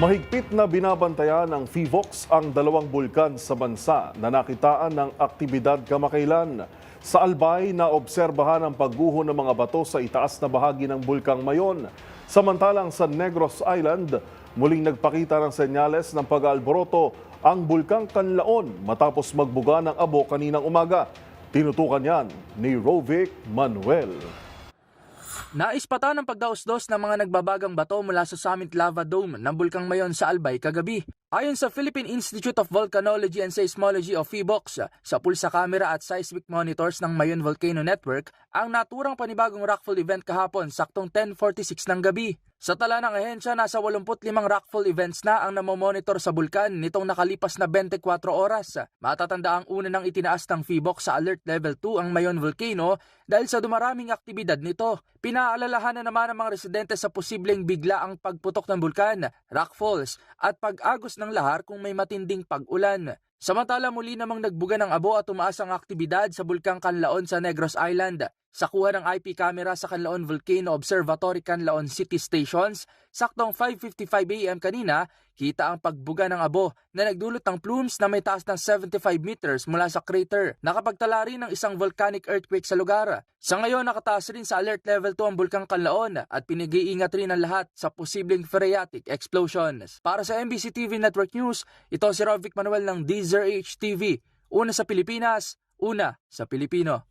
Mahigpit na binabantayan ng PHIVOLCS ang dalawang bulkan sa bansa na nakitaan ng aktibidad kamakailan. Sa Albay, naobserbahan ang pagguho ng mga bato sa itaas na bahagi ng bulkang Mayon. Samantalang sa Negros Island, muling nagpakita ng senyales ng pag-aalboroto ang bulkang Canlaon matapos magbuga ng abo kaninang umaga. Tinutukan yan ni Rovic Manuel. Naispatan ang pagdaos-dos ng mga nagbabagang bato mula sa Summit Lava Dome ng Bulkang Mayon sa Albay kagabi. Ayon sa Philippine Institute of Volcanology and Seismology o PHIVOLCS, sa pulsa camera at seismic monitors ng Mayon Volcano Network, ang naturang panibagong rockfall event kahapon saktong 10:46 ng gabi. Sa tala ng ahensya, nasa 85 rockfall events na ang namomonitor sa bulkan nitong nakalipas na 24 oras. Matatanda ang una ng itinaas ng PHIVOLCS sa Alert Level 2 ang Mayon Volcano dahil sa dumaraming aktibidad nito. Pinaalalahanan naman ng mga residente sa posibleng biglaang pagputok ng bulkan, rockfalls at pag-agos ng lahar kung may matinding pag-ulan. Samantala muli namang nagbuga ng abo at tumaas ang aktibidad sa Bulkang Canlaon sa Negros Island. Sa kuha ng IP camera sa Canlaon Volcano Observatory Canlaon City Stations, saktong 5:55 AM kanina, kita ang pagbuga ng abo na nagdulot ng plumes na may taas ng 75 meters mula sa crater. Nakapagtala rin ng isang volcanic earthquake sa lugar. Sa ngayon, nakataas rin sa Alert Level 2 ang Bulkang Canlaon at pinag-iingat rin ang lahat sa posibleng phreatic explosions. Para sa MBC TV Network News, ito si Rovic Manuel ng DZRH TV. Una sa Pilipinas, una sa Pilipino.